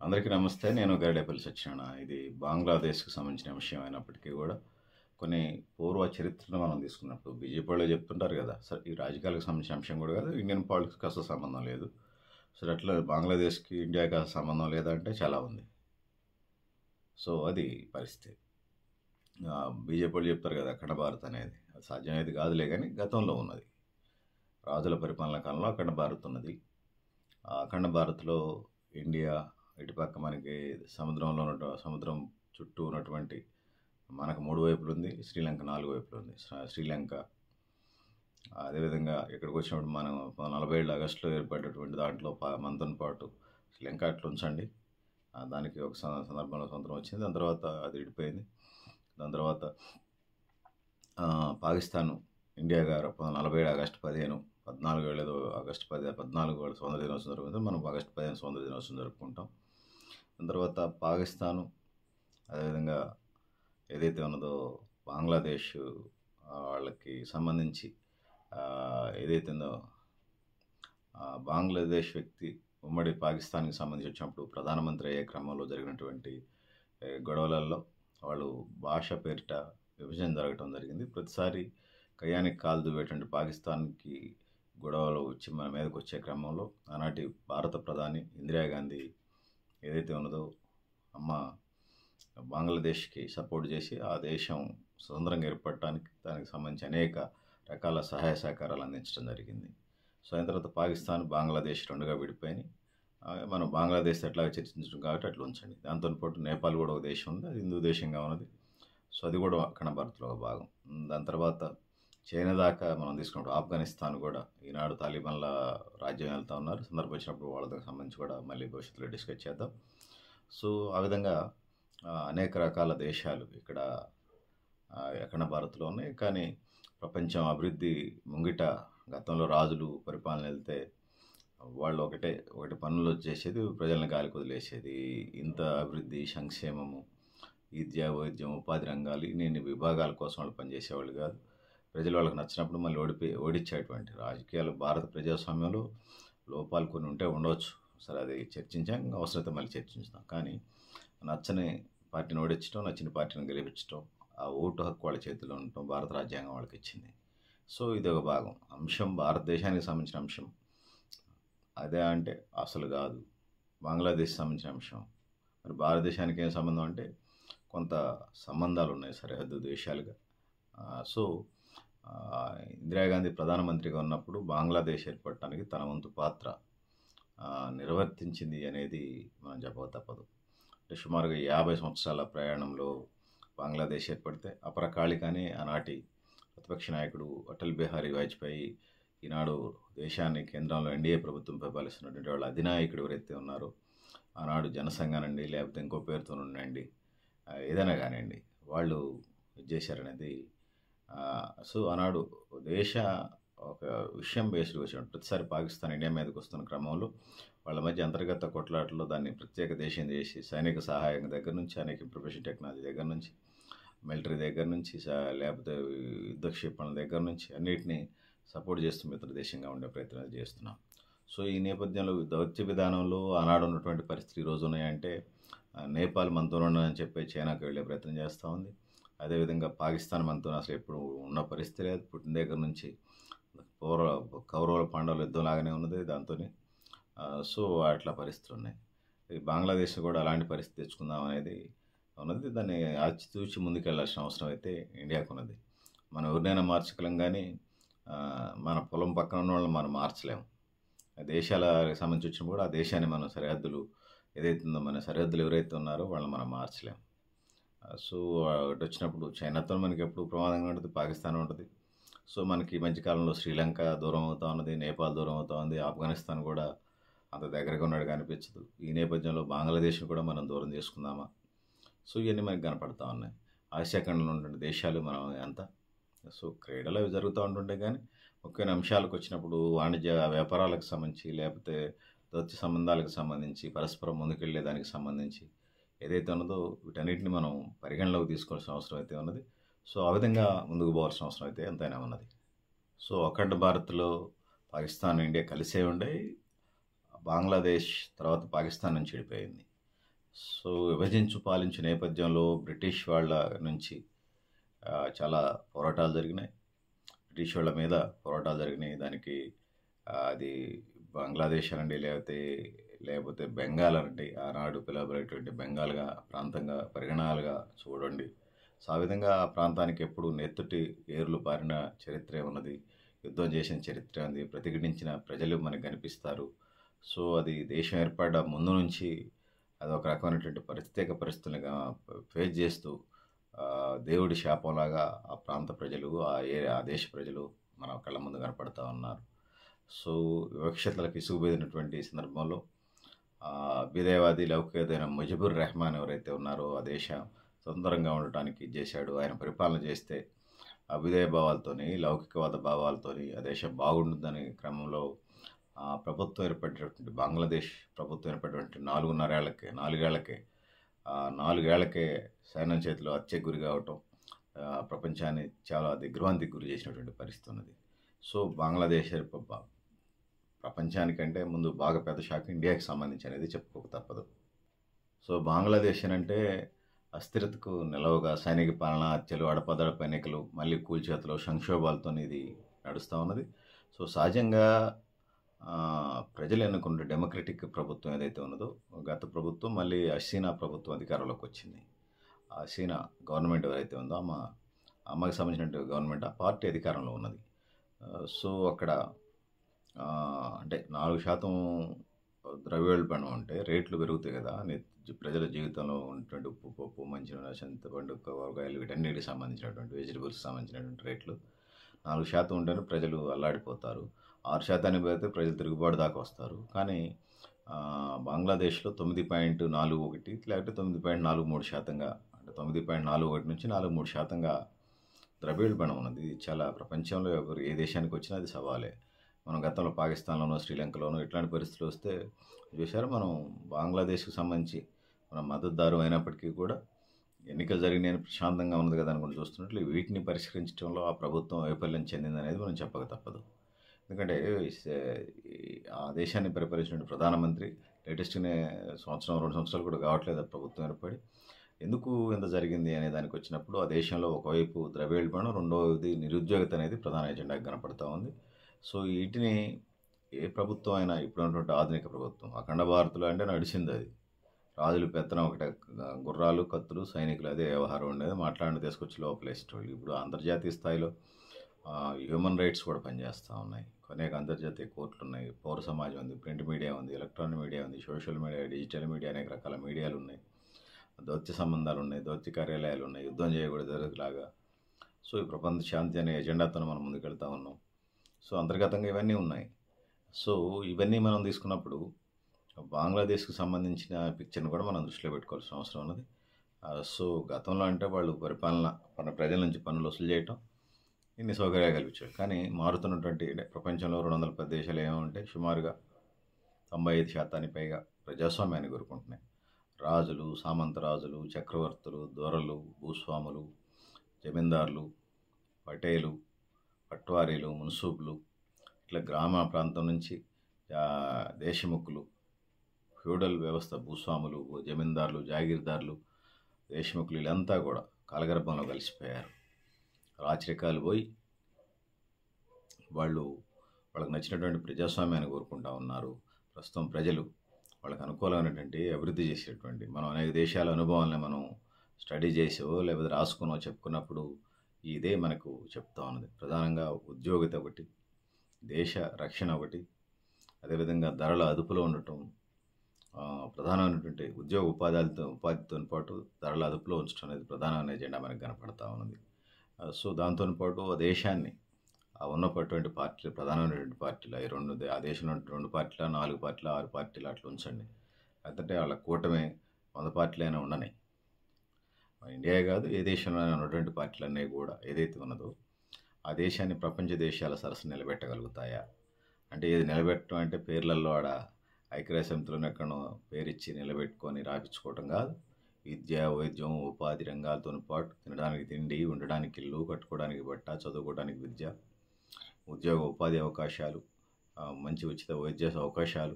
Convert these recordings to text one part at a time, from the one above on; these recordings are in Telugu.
అందరికీ నమస్తే. నేను గరిడేపల్లి సత్యనారాయణ. ఇది బంగ్లాదేశ్‌కి సంబంధించిన విషయం అయినప్పటికీ గూడా, కొన్ని పూర్వ చరిత్రను మనం తీసుకున్నప్పుడు బీజేపీ వాళ్ళే చెప్తుంటారు గదా! సరే ఈ రాజకీయాలకు సంబంధించిన అంశం గూడా కాదు. ఇండియన్ పాలిటిక్స్‌కి అసలు సంబంధం లేదు. సరే అట్లా బంగ్లాదేశ్‌కి, ఇండియాకి అసలు సంబంధం లేదా అంటే చాలా ఉంది. సో, అది పరిస్థితి. బీజేపీ వాళ్ళు చెప్తారు గదా! అఖండ భారత్ అనేది. అది సాధ్యమయ్యేది కాదులే గానీ గతంలో ఉన్నది. రాజుల పరిపాలన కాలంలో అఖండ భారత్ ఉన్నది. ఆ అఖండ భారత్‌లో ఇండియా ఇటుపక్క మనకి సముద్రం చుట్టూ ఉన్నటువంటి మనకు 3 వైపులుంది. శ్రీలంక 4 వైపులుంది. శ్రీలంక అదేవిధంగా ఇక్కడికి వచ్చినప్పుడు మనం 47 ఆగస్టులో ఏర్పడినటువంటి దాంట్లో మనతో పాటు శ్రీలంక అట్లా ఉంచండి. దానికి ఒక సందర్భంలో స్వతంత్రం వచ్చింది. దాని తర్వాత అది విడిపోయింది. దాని తర్వాత పాకిస్తాన్ ఇండియా గారు 47 ఆగస్టు 15 14 ఏదో ఆగస్టు 14 వాళ్ళ స్వతంత్ర దినోత్సవం జరుగుతుంది. మనం ఆగస్టు 15 స్వతంత్ర దినోత్సవం జరుపుకుంటాం. దాని తర్వాత పాకిస్తాను అదేవిధంగా ఏదైతే ఉన్నదో బంగ్లాదేశ్ వాళ్ళకి సంబంధించి ఏదైతే ఉందో బంగ్లాదేశ్ వ్యక్తి ఉమ్మడి పాకిస్తాన్కి సంబంధించి వచ్చినప్పుడు ప్రధానమంత్రి అయ్యే క్రమంలో జరిగినటువంటి గొడవలలో వాళ్ళు భాష పేరిట విభజన జరగటం జరిగింది. ప్రతిసారి కయ్యానికి కాలు దువ్వేటువంటి పాకిస్తాన్కి గొడవలు వచ్చి మన మీదకి వచ్చే క్రమంలో ఆనాటి భారత ప్రధాని ఇందిరాగాంధీ ఏదైతే ఉన్నదో అమ్మ బంగ్లాదేశ్కి సపోర్ట్ చేసి ఆ దేశం స్వతంత్రంగా ఏర్పడటానికి దానికి సంబంధించి అనేక రకాల సహాయ సహకారాలు అందించడం జరిగింది. సో అయిన తర్వాత పాకిస్తాన్ బంగ్లాదేశ్ రెండుగా విడిపోయినాయి. మనం బంగ్లాదేశ్ ఎట్లాగా చర్చించడం కాబట్టి అట్లా ఉంచండి. దాంతో పాటు నేపాల్ కూడా ఒక దేశం ఉంది, అది హిందూ దేశంగా ఉన్నది. సో అది కూడా అఖండ భారత్లో ఒక భాగం. దాని తర్వాత చైనా దాకా మనం తీసుకున్నప్పుడు ఆఫ్ఘనిస్తాన్ కూడా ఈనాడు తాలిబాన్ల రాజ్యం వెళ్తూ ఉన్నారు. సందర్భం వచ్చినప్పుడు వాళ్ళకి సంబంధించి కూడా మళ్ళీ భవిష్యత్తులో డిస్కస్ చేద్దాం. సో ఆ విధంగా అనేక రకాల దేశాలు ఇక్కడ అఖండ భారత్లో ఉన్నాయి. కానీ ప్రపంచం అభివృద్ధి ముంగిట గతంలో రాజులు పరిపాలన వెళ్తే వాళ్ళు ఒకటి పనులు చేసేది, ప్రజలను గాలికి వదిలేసేది. ఇంత అభివృద్ధి, సంక్షేమము, విద్య, వైద్యం, ఉపాధి రంగాలు ఇన్ని విభాగాల కోసం వాళ్ళు పనిచేసేవాళ్ళు కాదు. ప్రజలు వాళ్ళకి నచ్చినప్పుడు మళ్ళీ ఓడించేటువంటి రాజకీయాలు. భారత ప్రజాస్వామ్యంలో లోపాలు కొన్ని ఉంటే ఉండవచ్చు. సరే అది చర్చించాం, అవసరమైతే మళ్ళీ చర్చించుతాం. కానీ నచ్చని పార్టీని ఓడించడం, నచ్చిన పార్టీని గెలిపించడం, ఆ ఓటు హక్కు వాళ్ళ చేతిలో ఉండటం భారత రాజ్యాంగం వాళ్ళకి ఇచ్చింది. సో ఇది ఒక భాగం. అంశం భారతదేశానికి సంబంధించిన అంశం అదే అంటే అసలు కాదు. బంగ్లాదేశ్ సంబంధించిన అంశం. మరి భారతదేశానికి ఏం సంబంధం అంటే కొంత సంబంధాలు ఉన్నాయి సరిహద్దు దేశాలుగా. సో ఇందిరాగాంధీ ప్రధానమంత్రిగా ఉన్నప్పుడు బంగ్లాదేశ్ ఏర్పడటానికి తన వంతు పాత్ర నిర్వర్తించింది అనేది మనం చెప్పక తప్పదు. అంటే సుమారుగా 50 సంవత్సరాల ప్రయాణంలో బంగ్లాదేశ్ ఏర్పడితే అపరకాళికని ఆనాటి ప్రతిపక్ష నాయకుడు అటల్ బిహారీ వాజ్పేయి ఈనాడు దేశాన్ని కేంద్రంలో ఎన్డీఏ ప్రభుత్వం పరిపాలిస్తున్నటువంటి వాళ్ళ అధినాయకుడు ఎవరైతే ఉన్నారో ఆనాడు జనసంఘానండి, లేకపోతే ఇంకో పేరుతో ఉండండి, ఏదైనా కానివ్వండి, వాళ్ళు ఇది చేశారనేది. సో ఆనాడు దేశ ఒక విషయం బేస్డ్గా వచ్చినట్టు ప్రతిసారి పాకిస్తాన్ ఇండియా మీదకి వస్తున్న క్రమంలో వాళ్ళ మధ్య అంతర్గత కొట్లాటలో దాన్ని ప్రత్యేక దేశం చేసి సైనిక సహాయం దగ్గర నుంచి, అనేక ఇన్ఫర్మేషన్ టెక్నాలజీ దగ్గర నుంచి, మిలిటరీ దగ్గర నుంచి, లేకపోతే యుద్ధ క్షిపణుల దగ్గర నుంచి అన్నిటినీ సపోర్ట్ చేస్తూ మిత్ర దేశంగా ఉండే ప్రయత్నాలు చేస్తున్నాం. సో ఈ నేపథ్యంలో దౌత్య విధానంలో ఆనాడు ఉన్నటువంటి పరిస్థితులు ఈరోజు ఉన్నాయంటే నేపాల్ మనతో ఉండని చెప్పి చైనాకి వెళ్ళే ప్రయత్నం చేస్తూ ఉంది. అదేవిధంగా పాకిస్తాన్ మనతో అసలు ఎప్పుడు ఉన్న పరిస్థితి లేదు. పుట్టిన దగ్గర నుంచి కౌరవుల పాండవుల యుద్ధం లాగానే ఉన్నది దాంతో. సో అట్లా పరిస్థితులు ఉన్నాయి. ఈ బంగ్లాదేశ్ కూడా అలాంటి పరిస్థితి తెచ్చుకుందాం అనేది ఉన్నది. దాన్ని ఆచితూచి ముందుకెళ్లాల్సిన అవసరం అయితే ఇండియాకు ఉన్నది. మనం ఎవరినైనా మార్చగలం కానీ మన పొలం పక్కన ఉన్న వాళ్ళని మనం మార్చలేము. దేశాలకు సంబంధించి వచ్చినప్పుడు కూడా ఆ దేశాన్ని మనం సరిహద్దులు ఏదైతే ఉందో మన సరిహద్దులు ఎవరైతే ఉన్నారో వాళ్ళని మనం మార్చలేము. సో అటు వచ్చినప్పుడు చైనాతో మనకి ఎప్పుడు ప్రమాదంగా ఉంటుంది, పాకిస్తాన్ ఉంటుంది. సో మనకి ఈ మధ్యకాలంలో శ్రీలంక దూరం అవుతూ ఉన్నది, నేపాల్ దూరం అవుతూ ఉంది, ఆఫ్ఘనిస్తాన్ కూడా అంత దగ్గరగా ఉన్నాడు కనిపించదు. ఈ నేపథ్యంలో బంగ్లాదేశ్ని కూడా మనం దూరం చేసుకుందామా? సో ఇవన్నీ మనకి కనపడతా ఉన్నాయి. ఆసియా ఖండంలో ఉన్నటువంటి దేశాలు మనం ఎంత. సో క్రీడలు అవి జరుగుతూ ఉంటుంటాయి కానీ ముఖ్యమైన అంశాలకు వచ్చినప్పుడు వాణిజ్య వ్యాపారాలకు సంబంధించి, లేకపోతే దౌత్య సంబంధాలకు సంబంధించి, పరస్పరం ముందుకెళ్లే దానికి సంబంధించి ఏదైతే ఉన్నదో వీటన్నిటిని మనం పరిగణలోకి తీసుకోవాల్సిన అవసరం అయితే ఉన్నది. సో ఆ విధంగా ముందుకు పోవాల్సిన అవసరం అయితే ఎంతైనా ఉన్నది. సో అఖండ భారత్లో పాకిస్తాన్, ఇండియా కలిసే ఉండే. బంగ్లాదేశ్ తర్వాత పాకిస్తాన్ నుంచి విడిపోయింది. సో విభజించు పాలించు నేపథ్యంలో బ్రిటిష్ వాళ్ళ నుంచి చాలా పోరాటాలు జరిగినాయి. బ్రిటిష్ వాళ్ళ మీద పోరాటాలు జరిగినాయి. దానికి అది బంగ్లాదేశ్ అనండి, లేకపోతే బెంగాల్ అనండి, ఆనాడు పిలువబడేటువంటి బెంగాల్గా ప్రాంతంగా పరిగణాలుగా చూడండి. సో ఆ విధంగా ఆ ప్రాంతానికి ఎప్పుడు నెత్తుటి ఏర్లు పారిన చరిత్రే ఉన్నది, యుద్ధం చేసిన చరిత్ర ఉంది, ప్రతిఘటించిన ప్రజలు మనకు కనిపిస్తారు. సో అది దేశం ఏర్పడ్డ ముందు నుంచి అది ఒక రకమైనటువంటి ప్రత్యేక పరిస్థితులుగా ఫేస్ చేస్తూ దేవుడి శాపంలాగా ఆ ప్రాంత ప్రజలు, ఆ దేశ ప్రజలు మన కళ్ళ ముందు కనపడతా ఉన్నారు. సో వివక్షతలకు ఇసుగుబెదినటువంటి సందర్భంలో అభ్యుదయవాది లౌకికదైన ముజిబుర్ రెహమాన్ ఎవరైతే ఉన్నారో ఆ దేశం స్వతంత్రంగా ఉండటానికి చేశాడు. ఆయన పరిపాలన చేస్తే అభ్యుదయ భావాలతోని, లౌకికవాద భావాలతోని ఆ దేశం బాగుంటుందనే క్రమంలో ప్రభుత్వం ఏర్పడినటువంటి బంగ్లాదేశ్ ప్రభుత్వం ఏర్పడినటువంటి 4 ఏళ్లకే సైన్యం చేతిలో హత్యకు గురి కావటం ప్రపంచాన్ని చాలా దిగ్భ్రాంతికి గురి చేసినటువంటి పరిస్థితి ఉన్నది. సో బంగ్లాదేశ్ ప్రపంచానికంటే ముందు బాగా పెద్ద షాక్ ఇండియాకి సంబంధించి అనేది చెప్పుకోక తప్పదు. సో బంగ్లాదేశ్ అంటే అస్థిరతకు నిలవగా సైనిక పాలన, హత్యలు, అడపదడప ఎన్నికలు, మళ్ళీ కూల్చేతలు, సంక్షోభాలతో ఇది నడుస్తూ ఉన్నది. సో సహజంగా ప్రజలు ఎన్నుకున్న డెమోక్రటిక్ ప్రభుత్వం ఏదైతే ఉన్నదో, గత ప్రభుత్వం మళ్ళీ హసీనా ప్రభుత్వం అధికారంలోకి వచ్చింది. ఆ హసీనా గవర్నమెంట్ ఎవరైతే ఉందో అమ్మకి సంబంధించిన గవర్నమెంట్, ఆ పార్టీ అధికారంలో ఉన్నది. సో అక్కడ అంటే 4% ద్రవ్యోల్బణం అంటే రేట్లు పెరుగుతాయి కదా, ప్రజల జీవితంలో ఉన్నటువంటి ఉప్పు, పప్పు, మంచినూనె, చింతపండు, కూరగాయలు, వీటన్నిటికి సంబంధించినటువంటి వెజిటబుల్స్ సంబంధించినటువంటి రేట్లు 4% ఉంటేనే ప్రజలు అల్లాడిపోతారు. 6% పెడితే ప్రజలు తిరుగుబాటు దాకా వస్తారు. కానీ బంగ్లాదేశ్లో 9.41 లేకపోతే 9.43%, అంటే 9.41 నుంచి 43% ద్రవ్యోల్బణం ఉన్నది. ఇది చాలా ప్రపంచంలో ఎవరు ఏ దేశానికి వచ్చినా అది సవాలే. మనం గతంలో పాకిస్తాన్లోనో, శ్రీలంకలోనో ఇట్లాంటి పరిస్థితులు వస్తే చూసారు. మనం బంగ్లాదేశ్కి సంబంధించి మనం మద్దతుదారు అయినప్పటికీ కూడా ఎన్నికలు జరిగినాయని ప్రశాంతంగా ఉన్నది కదా అనుకుంటూ చూస్తున్నట్లు వీటిని పరిష్కరించడంలో ఆ ప్రభుత్వం వైఫల్యం చెందిందనేది మనం చెప్పక తప్పదు. ఎందుకంటే ఆ దేశాన్ని పరిపాలించిన ప్రధానమంత్రి లేటెస్ట్గానే 1-2 సంవత్సరాలు కూడా కావట్లేదు ఆ ప్రభుత్వం ఏర్పడి. ఎందుకు ఇంత జరిగింది అనే దానికి వచ్చినప్పుడు ఆ దేశంలో ఒకవైపు ద్రవ్యోల్బణం, రెండవది నిరుద్యోగత అనేది ప్రధాన ఎజెండాగా కనపడుతూ ఉంది. సో వీటిని ఏ ప్రభుత్వం అయినా, ఇప్పుడున్నటువంటి ఆధునిక ప్రభుత్వం అఖండ భారత్లో అంటే నడిచింది అది. రాజులు పెత్తనం ఒకటే, గుర్రాలు, కత్తులు, సైనికులు, అదే వ్యవహారం ఉండేది. మాట్లాడిన తీసుకొచ్చి లోపలేసేటోళ్ళు. ఇప్పుడు అంతర్జాతీయ స్థాయిలో హ్యూమన్ రైట్స్ కూడా పనిచేస్తూ ఉన్నాయి. అనేక అంతర్జాతీయ కోర్టులు ఉన్నాయి, పౌర సమాజం ఉంది, ప్రింట్ మీడియా ఉంది, ఎలక్ట్రానిక్ మీడియా ఉంది, సోషల్ మీడియా, డిజిటల్ మీడియా, అనేక రకాల మీడియాలు ఉన్నాయి, దౌత్య సంబంధాలు ఉన్నాయి, దౌత్య కార్యాలయాలు ఉన్నాయి, యుద్ధం చేయకూడదు. సో ఈ ప్రపంచ శాంతి అనే ఎజెండాతో మనం ముందుకెళ్తా ఉన్నాం. సో అంతర్గతంగా ఇవన్నీ ఉన్నాయి. సో ఇవన్నీ మనం తీసుకున్నప్పుడు బంగ్లాదేశ్కి సంబంధించిన పిక్చర్ని కూడా మనం దృష్టిలో పెట్టుకోవాల్సిన అవసరం ఉన్నది. సో గతంలో అంటే వాళ్ళు పరిపాలన మన ప్రజల నుంచి పన్నులు వసూలు చేయటం, ఇన్ని సౌకర్యాలు కల్పించారు. కానీ మారుతున్నటువంటి ప్రపంచంలో 210 దేశాలు ఏమంటే సుమారుగా 95% పైగా ప్రజాస్వామ్యాన్ని కోరుకుంటున్నాయి. రాజులు, సామంత రాజులు, చక్రవర్తులు, దొరలు, భూస్వాములు, జమీందారులు, పటేలు, పట్వారీలు, మున్సూబులు, ఇట్లా గ్రామ ప్రాంతం నుంచి దేశముఖులు, ఫ్యూడల్ వ్యవస్థ, భూస్వాములు, జమీందారులు, జాగీర్దారులు, దేశముఖులు, వీళ్ళంతా కూడా కాలగర్భంలో కలిసిపోయారు. రాచరికాలు పోయి వాళ్ళకు నచ్చినటువంటి ప్రజాస్వామ్యాన్ని కోరుకుంటా ఉన్నారు. ప్రస్తుతం ప్రజలు వాళ్ళకి అనుకూలమైనటువంటి అభివృద్ధి చేసేటువంటి, మనం అనేక దేశాల అనుభవాలను మనం స్టడీ చేసో లేకపోతే రాసుకునో చెప్పుకున్నప్పుడు ఇదే మనకు చెప్తా ఉన్నది. ప్రధానంగా ఉద్యోగిత ఒకటి, దేశ రక్షణ ఒకటి, అదేవిధంగా ధరల అదుపులో ఉండటం, ప్రధానమైనటువంటి ఉపాధితో పాటు ధరల అదుపులో ఉంచడం అనేది ప్రధానమైన ఎజెండా మనకు కనపడతా ఉన్నది. సో దాంతో పాటు ఆ దేశాన్ని ఉన్నటువంటి పార్టీలు, ప్రధానమైనటువంటి పార్టీలు, ఆ దేశంలో 2 పార్టీల, 4 పార్టీల, 6 పార్టీలు అట్లా ఉంచండి. లేదంటే వాళ్ళ కూటమి 100 పార్టీలైనా ఉండని, ఇండియా కాదు ఏ దేశంలో ఉన్నటువంటి పార్టీలన్నీ కూడా ఏదైతే ఉన్నదో ఆ దేశాన్ని ప్రపంచ దేశాల సరస్సు నిలబెట్టగలుగుతాయా? అంటే ఇది నిలబెట్టడం అంటే పేర్లలో ఆడ ఐక్యరాజ్య సమితిలోనే ఎక్కడో పేరిచ్చి నిలబెట్టుకొని రాపించుకోవటం కాదు. విద్య, వైద్యం, ఉపాధి రంగాలతో పాటు తినడానికి తిండి, ఉండడానికి ఇల్లు, కట్టుకోవడానికి బట్ట, చదువుకోవడానికి విద్య, ఉద్యోగ ఉపాధి అవకాశాలు, మంచి ఉచిత వైద్య అవకాశాలు,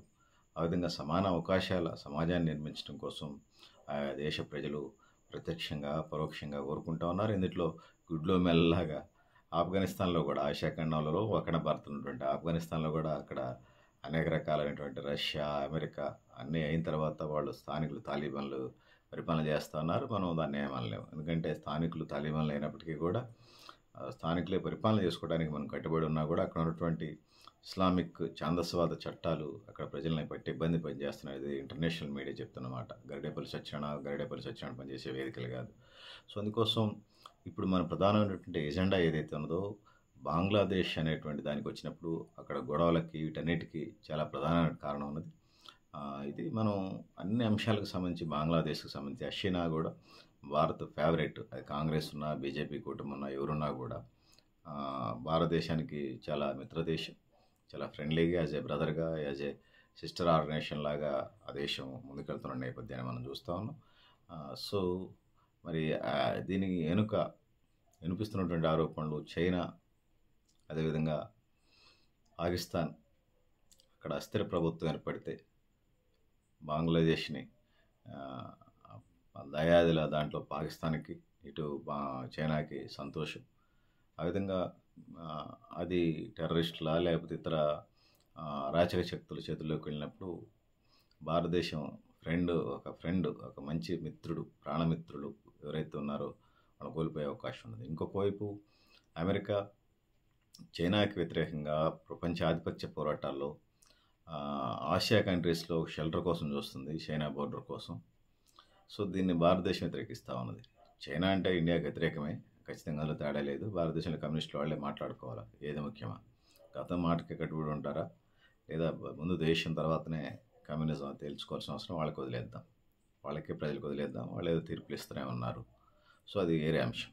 ఆ విధంగా సమాన అవకాశాల సమాజాన్ని నిర్మించడం కోసం దేశ ప్రజలు ప్రత్యక్షంగా పరోక్షంగా కోరుకుంటూ ఉన్నారు. ఇందులో గుడ్లో మెల్లగా ఆఫ్ఘనిస్తాన్లో కూడా ఆసియా ఖండంలో అక్కడ పడుతున్నటువంటి ఆఫ్ఘనిస్తాన్లో కూడా అక్కడ అనేక రకాలైనటువంటి రష్యా అమెరికా అన్నీ అయిన తర్వాత వాళ్ళు స్థానికులు తాలిబాన్లు పరిపాలన చేస్తూ ఉన్నారు. మనం దాన్ని ఏమనలేము, ఎందుకంటే స్థానికులు తాలిబాన్లు అయినప్పటికీ కూడా స్థానికులే పరిపాలన చేసుకోవడానికి మనం కట్టుబడి ఉన్నా కూడా అక్కడ ఉన్నటువంటి ఇస్లామిక్ ఛాందస్వాద చట్టాలు అక్కడ ప్రజల్ని పట్టి ఇబ్బంది పనిచేస్తున్నాయి. ఇది ఇంటర్నేషనల్ మీడియా చెప్తున్నమాట. గరిడేపల్లి సత్యనారాయణ పనిచేసే వేదికలు కాదు. సో అందుకోసం ఇప్పుడు మన ప్రధానమైనటువంటి ఎజెండా ఏదైతే ఉన్నదో బంగ్లాదేశ్ అనేటువంటి దానికి వచ్చినప్పుడు అక్కడ గొడవలకి వీటన్నిటికీ చాలా ప్రధానమైన కారణం ఉన్నది. ఇది మనం అన్ని అంశాలకు సంబంధించి బంగ్లాదేశ్కి సంబంధించి హసీనా కూడా భారత్ ఫేవరెట్. అది కాంగ్రెస్ ఉన్నా బీజేపీ కూటమి ఉన్నా ఎవరున్నా కూడా భారతదేశానికి చాలా మిత్రదేశం, చాలా ఫ్రెండ్లీగా యాజ్ ఏ బ్రదర్గా యాజ్ ఏ సిస్టర్ ఆర్గనైజేషన్ లాగా ఆ దేశం ముందుకెళ్తున్న నేపథ్యాన్ని మనం చూస్తూ ఉన్నాం. సో మరి దీనికి వినిపిస్తున్నటువంటి ఆరోపణలు చైనా, అదేవిధంగా పాకిస్తాన్ అక్కడ అస్థిర ప్రభుత్వం ఏర్పడితే బంగ్లాదేశ్ని దయాదిల దాంట్లో పాకిస్తాన్కి ఇటు చైనాకి సంతోషం. ఆ విధంగా అది టెర్రరిస్టులా లేకపోతే ఇతర అరాచక శక్తుల చేతుల్లోకి వెళ్ళినప్పుడు భారతదేశం ఒక మంచి మిత్రుడు, ప్రాణమిత్రులు ఎవరైతే ఉన్నారో వాళ్ళు కోల్పోయే అవకాశం ఉన్నది. ఇంకొక వైపు అమెరికా చైనాకి వ్యతిరేకంగా ప్రపంచ ఆధిపత్య పోరాటాల్లో ఆసియా కంట్రీస్లో షెల్టర్ కోసం చూస్తుంది, చైనా బోర్డర్ కోసం. సో దీన్ని భారతదేశం వ్యతిరేకిస్తూ ఉన్నది. చైనా అంటే ఇండియాకి వ్యతిరేకమే, ఖచ్చితంగా అందులో తేడా లేదు. భారతదేశంలో కమ్యూనిస్టులు వాళ్ళే మాట్లాడుకోవాలి ఏది ముఖ్యమా, గతం మాటకి కట్టుబడి ఉంటారా లేదా ముందు దేశం తర్వాతనే కమ్యూనిజం తేల్చుకోవాల్సిన అవసరం వాళ్ళకి వదిలేద్దాం, వాళ్ళకే ప్రజలకు వదిలేద్దాం, వాళ్ళు ఏదో తీర్పులు ఇస్తూనే ఉన్నారు. సో అది వేరే అంశం.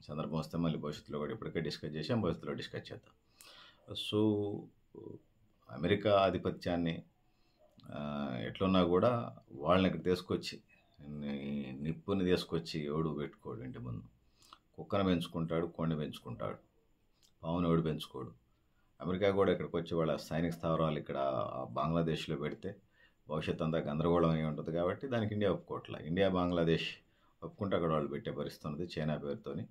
సందర్భం వస్తే మళ్ళీ భవిష్యత్తులో కూడా ఇప్పటికే డిస్కస్ చేసాం, భవిష్యత్తులో డిస్కస్ చేద్దాం. సో అమెరికా ఆధిపత్యాన్ని ఎట్లున్నా కూడా వాళ్ళని ఇక్కడ తీసుకొచ్చి నిప్పుని తీసుకొచ్చి ఎవడు పెట్టుకోడు ఇంటి ముందు. కుక్కను పెంచుకుంటాడు, కోడిని పెంచుకుంటాడు, పావును ఎవడు పెంచుకోడు. అమెరికా కూడా ఇక్కడికి వచ్చి వాళ్ళ సైనిక స్థావరాలు ఇక్కడ బంగ్లాదేశ్లో పెడితే భవిష్యత్తు అంతా గందరగోళం అయి ఉంటుంది. కాబట్టి దానికి ఇండియా ఒప్పుకోవట్లే. ఇండియా బంగ్లాదేశ్ ఒప్పుకుంటే అక్కడ వాళ్ళు పెట్టే పరిస్థితి ఉంది చైనా పేరుతోని.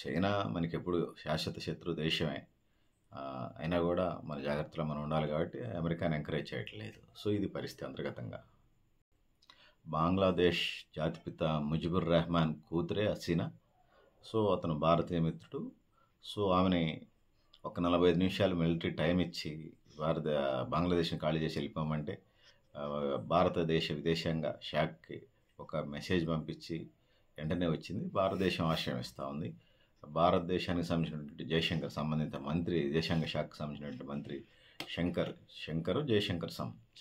చైనా మనకి ఎప్పుడు శాశ్వత శత్రు దేశమే, అయినా కూడా మన జాగ్రత్తలో మనం ఉండాలి కాబట్టి అమెరికాని ఎంకరేజ్ చేయట్లేదు. సో ఇది పరిస్థితి అంతర్గతంగా. బంగ్లాదేశ్ జాతిపిత ముజిబుర్ రెహమాన్ కూతురే హసీనా. సో అతను భారతీయ మిత్రుడు. సో ఆమెని ఒక 45 నిమిషాలు మిలిటరీ టైం ఇచ్చి బంగ్లాదేశ్ని ఖాళీ చేసి వెళ్ళిపోమంటే భారతదేశ విదేశాంగ శాఖకి ఒక మెసేజ్ పంపించి వెంటనే వచ్చింది. భారతదేశం ఆశ్రయం ఇస్తూ ఉంది. భారతదేశానికి సంబంధించినటువంటి విదేశాంగ శాఖకు సంబంధించినటువంటి మంత్రి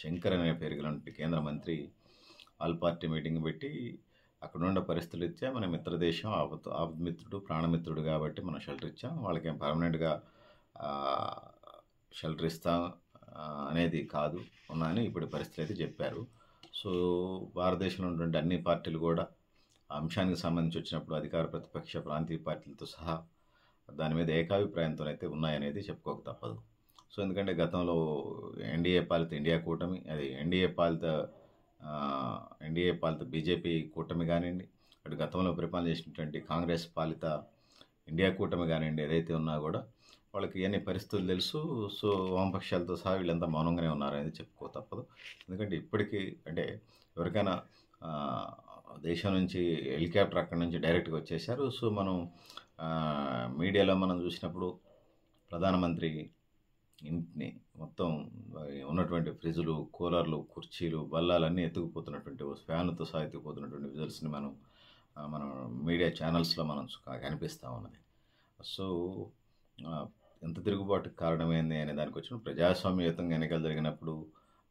శంకర్ అనే పేరు గలటువంటి కేంద్ర మంత్రి ఆల్ పార్టీ మీటింగ్ పెట్టి అక్కడ ఉన్న పరిస్థితులు ఇచ్చా మన మిత్రదేశం ఆపద్మిత్రుడు ప్రాణమిత్రుడు కాబట్టి మనం షెల్టర్ ఇచ్చాం, వాళ్ళకేం పర్మనెంట్గా షెల్టర్ ఇస్తాం అనేది కాదు అని ఇప్పుడు పరిస్థితులు అయితే చెప్పారు. సో భారతదేశంలో ఉన్నటువంటి అన్ని పార్టీలు కూడా ఆ అంశానికి సంబంధించి వచ్చినప్పుడు అధికార ప్రతిపక్ష ప్రాంతీయ పార్టీలతో సహా దాని మీద ఏకాభిప్రాయంతో అయితే ఉన్నాయనేది చెప్పుకోక తప్పదు. సో ఎందుకంటే గతంలో ఎన్డీఏ పాలిత ఇండియా కూటమి, అది ఎన్డీఏ పాలిత బీజేపీ కూటమి కానివ్వండి, అటు గతంలో పరిపాలన చేసినటువంటి కాంగ్రెస్ పాలిత ఇండియా కూటమి కానివ్వండి, ఏదైతే ఉన్నా కూడా వాళ్ళకి ఎన్ని పరిస్థితులు తెలుసు. సో వామపక్షాలతో సహా వీళ్ళంతా మౌనంగానే ఉన్నారనేది చెప్పుకో తప్పదు. ఎందుకంటే ఇప్పటికీ అంటే ఎవరికైనా దేశం నుంచి హెలికాప్టర్ అక్కడి నుంచి డైరెక్ట్గా వచ్చేసారు. సో మనం మీడియాలో మనం చూసినప్పుడు ప్రధానమంత్రి ఇంటిని మొత్తం ఉన్నటువంటి ఫ్రిడ్జ్లు, కూలర్లు, కుర్చీలు, బల్లాలన్నీ ఎత్తుకుపోతున్నటువంటి ఫ్యాన్లతో సహా ఎత్తుకుపోతున్నటువంటి విజువల్స్ని మనం మీడియా ఛానల్స్లో మనం కనిపిస్తూ ఉన్నది. సో ఎంత తిరుగుబాటుకు కారణమైంది అనే దానికి వచ్చిన ప్రజాస్వామ్యయుతంగా ఎన్నికలు జరిగినప్పుడు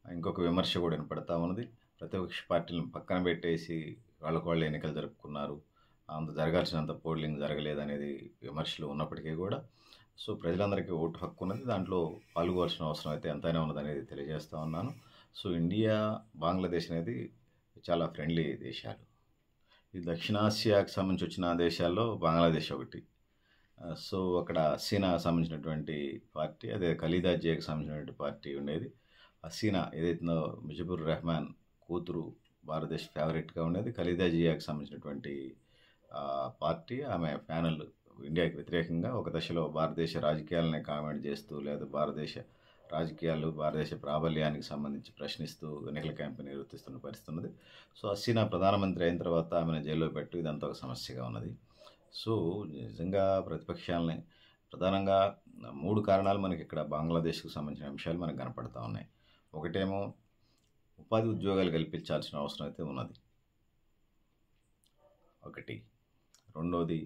ఇంకొక విమర్శ కూడా వినపడతా ఉన్నది. ప్రతిపక్ష పార్టీలను పక్కన పెట్టేసి వాళ్ళు ఎన్నికలు జరుపుకున్నారు, అంత జరగాల్సినంత పోలింగ్ జరగలేదనేది విమర్శలు ఉన్నప్పటికీ కూడా సో ప్రజలందరికీ ఓటు హక్కు ఉన్నది, దాంట్లో పాల్గొవాల్సిన అవసరం అయితే ఎంతైనా ఉన్నదనేది తెలియజేస్తూ ఉన్నాను. సో ఇండియా బంగ్లాదేశ్ అనేది చాలా ఫ్రెండ్లీ దేశాలు. ఈ దక్షిణాసియాకు సంబంధించి వచ్చిన దేశాల్లో బంగ్లాదేశ్ ఒకటి. సో అక్కడ హసీనా సంబంధించినటువంటి పార్టీ, అదే ఖలీదా జియాకి సంబంధించినటువంటి పార్టీ ఉండేది. హసీనా ఏదైతుందో ముజిబుర్ రెహమాన్ కూతురు భారతదేశ ఫేవరెట్గా ఉండేది. ఖలీదా జియాకి సంబంధించినటువంటి పార్టీ ఆమె ప్యానెల్ ఇండియాకి వ్యతిరేకంగా ఒక దశలో భారతదేశ రాజకీయాలనే కామెంట్ చేస్తూ లేదా భారతదేశ రాజకీయాలు భారతదేశ ప్రాబల్యానికి సంబంధించి ప్రశ్నిస్తూ ఎన్నికల క్యాంపెయిన్ నిర్వర్తిస్తున్న పరిస్థితి ఉన్నది. సో హసీనా ప్రధానమంత్రి అయిన తర్వాత ఆమెను జైల్లో పెట్టు ఇదంతా ఒక సమస్యగా ఉన్నది. సో నిజంగా ప్రతిపక్షాలని ప్రధానంగా 3 కారణాలు మనకి ఇక్కడ బంగ్లాదేశ్కు సంబంధించిన అంశాలు మనకు కనపడతా ఉన్నాయి. ఒకటేమో ఉపాధి ఉద్యోగాలు కల్పించాల్సిన అవసరం అయితే ఉన్నది ఒకటి. రెండోది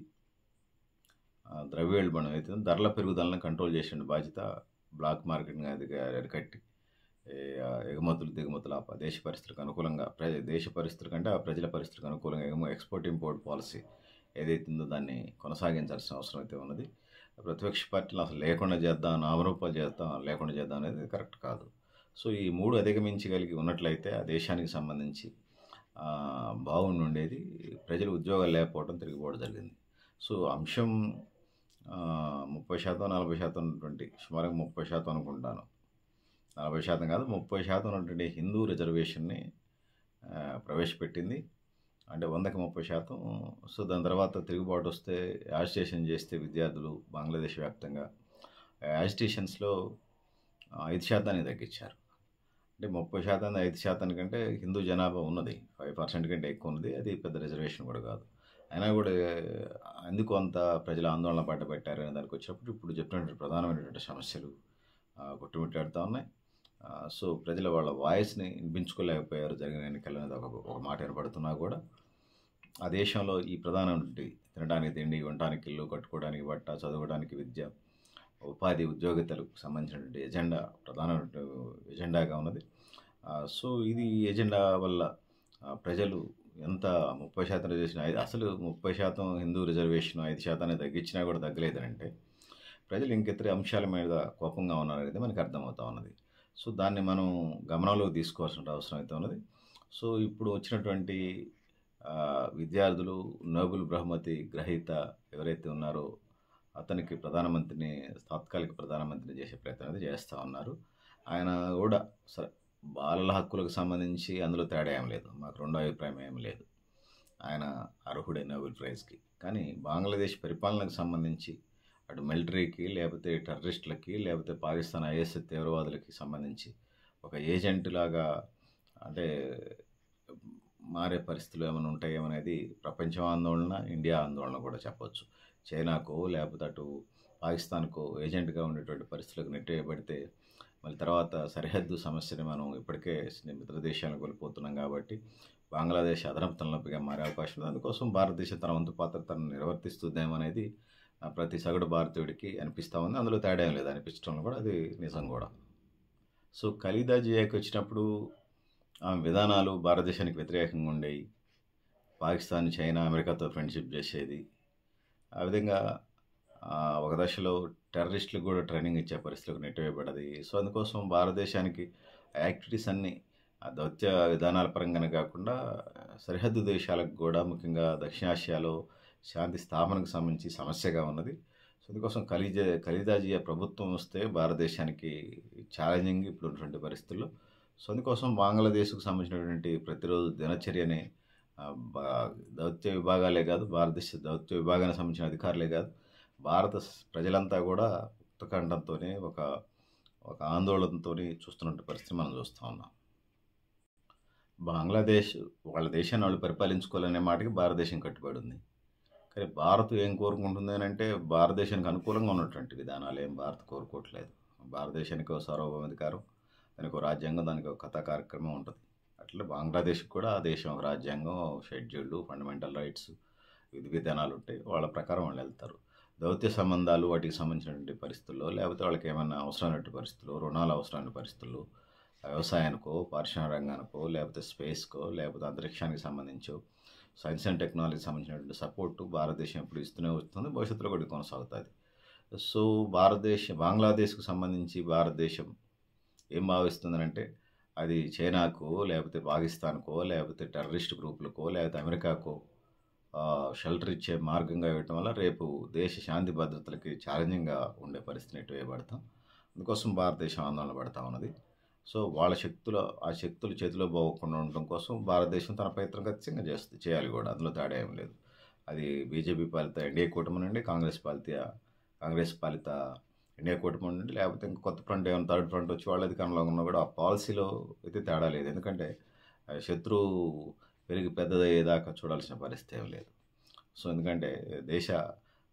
ద్రవ్యోల్బణం అయితే ధరల పెరుగుదలను కంట్రోల్ చేసిన బాధ్యత బ్లాక్ మార్కెట్ని అరికట్టి ఎగుమతులు దిగుమతులు దేశ పరిస్థితులకు అనుకూలంగా దేశ పరిస్థితుల కంటే ఆ ప్రజల పరిస్థితులకు అనుకూలంగా ఎక్స్పోర్ట్ ఇంపోర్ట్ పాలసీ ఏదైతుందో దాన్ని కొనసాగించాల్సిన అవసరం అయితే ఉన్నది. ప్రతిపక్ష పార్టీలు అసలు లేకుండా చేద్దాం, నామరూపాలు చేద్దాం, లేకుండా చేద్దాం అనేది కరెక్ట్ కాదు. సో ఈ 3 అధిగమించగలిగి ఉన్నట్లయితే ఆ దేశానికి సంబంధించి బాగుండేది. ప్రజలు ఉద్యోగాలు లేకపోవడం తిరిగిపోవడం జరిగింది. సో అంశం 30% 40% ఉన్నటువంటి సుమారుగా 30% అనుకుంటాను, 40% కాదు 30% ఉన్నటువంటి హిందూ రిజర్వేషన్ని ప్రవేశపెట్టింది. అంటే 100కి 30%. సో దాని తర్వాత తిరుగుబాటు వస్తే యాజిటేషన్ చేస్తే విద్యార్థులు బంగ్లాదేశ్ వ్యాప్తంగా యాజిటేషన్స్లో 5% తగ్గించారు. అంటే 30% 5% కంటే హిందూ జనాభా ఉన్నది, 5% కంటే ఎక్కువ ఉన్నది. అది పెద్ద రిజర్వేషన్ కూడా కాదు. అయినా కూడా ఎందుకు అంత ప్రజల ఆందోళన పట్టబెట్టారు అనే దానికి వచ్చినప్పుడు ఇప్పుడు చెప్పినటువంటి ప్రధానమైనటువంటి సమస్యలు కొట్టుమిట్టాడుతూ ఉన్నాయి. సో ప్రజల వాళ్ళ వాయిస్ని వినిపించుకోలేకపోయారు జరిగిన ఎన్నికలు అనేది ఒక మాట ఏర్పడుతున్నా కూడా ఆ దేశంలో ఈ ప్రధానమైనటువంటి తినడానికి తిండి, ఉండటానికి ఇల్లు, కట్టుకోవడానికి బట్ట, చదవడానికి విద్య, ఉపాధి ఉద్యోగితలకు సంబంధించినటువంటి ఎజెండా ప్రధానమైన ఎజెండాగా ఉన్నది. సో ఇది ఎజెండా వల్ల ప్రజలు ఎంత 30% రిజర్వేషన్ అసలు 30% హిందూ రిజర్వేషన్ 5% తగ్గించినా కూడా తగ్గలేదనంటే ప్రజలు ఇంకితర అంశాల మీద కోపంగా ఉన్నారనేది మనకు అర్థమవుతా ఉన్నది. సో దాన్ని మనం గమనంలోకి తీసుకోవాల్సిన అవసరం అయితే ఉన్నది. సో ఇప్పుడు వచ్చినటువంటి విద్యార్థులు నోబెల్ బహుమతి గ్రహీత ఎవరైతే ఉన్నారో అతనికి తాత్కాలిక ప్రధానమంత్రిని చేసే ప్రయత్నం అనేది చేస్తూ ఉన్నారు. ఆయన కూడా సరే బాలల హక్కులకు సంబంధించి అందులో తేడా ఏం లేదు, మాకు రెండో అభిప్రాయం ఏం లేదు, ఆయన అర్హుడే నోబెల్ ప్రైజ్కి. కానీ బంగ్లాదేశ్ పరిపాలనకు సంబంధించి అటు మిలిటరీకి లేకపోతే టెర్రరిస్టులకి లేకపోతే పాకిస్తాన్ ఐఎస్ తీవ్రవాదులకి సంబంధించి ఒక ఏజెంట్ లాగా అంటే మారే పరిస్థితులు ఏమైనా ఉంటాయేమనేది ప్రపంచం ఆందోళన, ఇండియా ఆందోళన కూడా చెప్పవచ్చు. చైనాకో లేకపోతే అటు పాకిస్తాన్కో ఏజెంట్గా ఉండేటువంటి పరిస్థితులకు నెట్టేయబడితే మళ్ళీ తర్వాత సరిహద్దు సమస్యని మనం ఇప్పటికే మిత్ర దేశాలను కోల్పోతున్నాం కాబట్టి బంగ్లాదేశ్ అదనపు తలనొప్పిగా మారే అవకాశం ఉంది. అందుకోసం భారతదేశం తన వంతు పాత్ర తను నిర్వర్తిస్తుందేమనేది ప్రతి సగటు భారతీయుడికి అనిపిస్తూ ఉంది. అందులో తేడా ఏం లేదు, అనిపించడంలో కూడా అది నిజం కూడా. సో ఖలీదా జియాకి వచ్చినప్పుడు ఆమె విధానాలు భారతదేశానికి వ్యతిరేకంగా ఉండేవి. పాకిస్తాన్, చైనా, అమెరికాతో ఫ్రెండ్షిప్ చేసేది. ఆ విధంగా ఒక దశలో టెర్రరిస్టులకు కూడా ట్రైనింగ్ ఇచ్చే పరిస్థితులకు నెట్టివేయబడ్డది. సో అందుకోసం భారతదేశానికి యాక్టివిటీస్ అన్నీ దౌత్య విధానాల పరంగానే కాకుండా సరిహద్దు దేశాలకు కూడా ముఖ్యంగా దక్షిణాసియాలో శాంతి స్థాపనకు సంబంధించి సమస్యగా ఉన్నది. సో అందుకోసం ఖలీదా జియా ప్రభుత్వం వస్తే భారతదేశానికి ఛాలెంజింగ్ ఇప్పుడు ఉన్నటువంటి పరిస్థితుల్లో. సో అందుకోసం బంగ్లాదేశ్కు సంబంధించినటువంటి ప్రతిరోజు దినచర్యని దౌత్య విభాగాలే కాదు, భారతదేశ దౌత్య విభాగానికి సంబంధించిన అధికారులే కాదు, భారత ప్రజలంతా కూడా ఉత్కంఠంతోనే ఒక ఆందోళనతో చూస్తున్నటువంటి పరిస్థితి మనం చూస్తూ ఉన్నాం. బంగ్లాదేశ్ వాళ్ళ దేశాన్ని వాళ్ళు పరిపాలించుకోవాలనే మాటకి భారతదేశం కట్టుబడి ఉంది. కానీ భారత్ ఏం కోరుకుంటుంది అని అంటే భారతదేశానికి అనుకూలంగా ఉన్నటువంటి విధానాలు ఏం భారత్ కోరుకోవట్లేదు. భారతదేశానికి ఒక సార్వభౌమాధికారం, దానికి ఒక రాజ్యాంగం, దానికి ఒక కథా కార్యక్రమం ఉంటుంది. అట్లా బంగ్లాదేశ్కి కూడా ఆ దేశం ఒక రాజ్యాంగం, షెడ్యూల్డ్, ఫండమెంటల్ రైట్స్, విధి విధానాలు ఉంటాయి. వాళ్ళ ప్రకారం వాళ్ళు వెళ్తారు. దౌత్య సంబంధాలు వాటికి సంబంధించినటువంటి పరిస్థితుల్లో లేకపోతే వాళ్ళకి ఏమైనా అవసరమైనటువంటి పరిస్థితుల్లో, రుణాలు అవసరమైన పరిస్థితుల్లో, వ్యవసాయానికో, పారిశ్రామిక రంగానికో, లేకపోతే స్పేస్కో, లేకపోతే అంతరిక్షానికి సంబంధించో, సైన్స్ అండ్ టెక్నాలజీకి సంబంధించినటువంటి సపోర్టు భారతదేశం ఎప్పుడు ఇస్తూనే వస్తుంది, భవిష్యత్తులో కూడా కొనసాగుతుంది. సో బంగ్లాదేశ్కు సంబంధించి భారతదేశం ఏం భావిస్తుందనంటే అది చైనాకో లేకపోతే పాకిస్తాన్కో లేకపోతే టెర్రరిస్ట్ గ్రూపులకో లేకపోతే అమెరికాకో షెల్టర్ ఇచ్చే మార్గంగా ఇవ్వటం వల్ల రేపు దేశ శాంతి భద్రతలకి ఛాలెంజింగ్గా ఉండే పరిస్థితిని ఎటు వేయబడతాం. అందుకోసం భారతదేశం ఆందోళన పడతా ఉన్నది. సో ఆ శక్తులు చేతిలో పోకుండా ఉండడం కోసం భారతదేశం తన ప్రయత్నం ఖచ్చితంగా చేయాలి కూడా, అందులో తేడా ఏం లేదు. అది బీజేపీ పాలిత ఎన్డీఏ కూటమి నుండి, కాంగ్రెస్ పాలిత ఎన్డీఏ కూటమి నుండి, లేకపోతే ఇంకా కొత్త ఫ్రంట్ ఏమైనా థర్డ్ ఫ్రంట్ వచ్చి వాళ్ళ అధికారంలో ఉన్నా కూడా ఆ పాలసీలో అయితే తేడా లేదు. ఎందుకంటే శత్రువు పెరిగి పెద్దదయ్యేదాకా చూడాల్సిన పరిస్థితి ఏం లేదు. సో ఎందుకంటే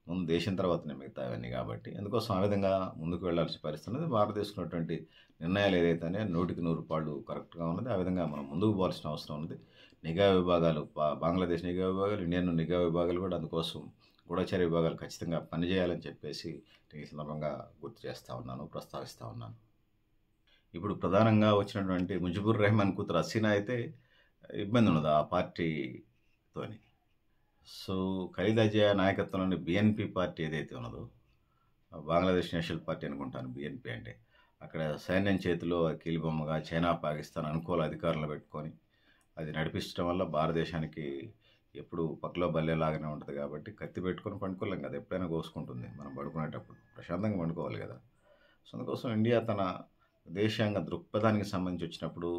ముందు దేశం తర్వాతనే మిగతా అవన్నీ కాబట్టి, అందుకోసం ఆ విధంగా ముందుకు వెళ్ళాల్సిన పరిస్థితి ఉన్నది. భారతదేశం ఉన్నటువంటి నిర్ణయాలు ఏదైతేనే 100% కరెక్ట్గా ఉన్నది. ఆ విధంగా మనం ముందుకు పోవాల్సిన అవసరం ఉన్నది. నిఘా విభాగాలు, బంగ్లాదేశ్ నిఘా విభాగాలు, ఇండియన్ నిఘా విభాగాలు కూడా అందుకోసం గూఢచార విభాగాలు ఖచ్చితంగా పనిచేయాలని చెప్పేసి ఈ సందర్భంగా గుర్తు చేస్తూ ఉన్నాను, ప్రస్తావిస్తూ ఉన్నాను. ఇప్పుడు ప్రధానంగా వచ్చినటువంటి ముజిబుర్ రెహమాన్ కూతురు హసీనా అయితే ఇబ్బంది ఉన్నది ఆ పార్టీతోని. సో ఖలీదా జియా నాయకత్వంలోని బిఎన్పి పార్టీ ఏదైతే ఉన్నదో, బంగ్లాదేశ్ నేషనల్ పార్టీ అనుకుంటాను బిఎన్పి అంటే, అక్కడ సైన్యం చేతిలో కీలుబొమ్మగా చైనా పాకిస్తాన్ అనుకూల అధికారులు పెట్టుకొని అది నడిపించడం వల్ల భారతదేశానికి ఎప్పుడు పక్కలో బల్లేలాగానే ఉంటుంది. కాబట్టి కత్తి పెట్టుకొని పండుకోలేం కదా, ఎప్పుడైనా కోసుకుంటుంది. మనం పడుకునేటప్పుడు ప్రశాంతంగా పండుకోవాలి కదా. సో అందుకోసం ఇండియా తన దేశాంగ దృక్పథానికి సంబంధించి వచ్చినప్పుడు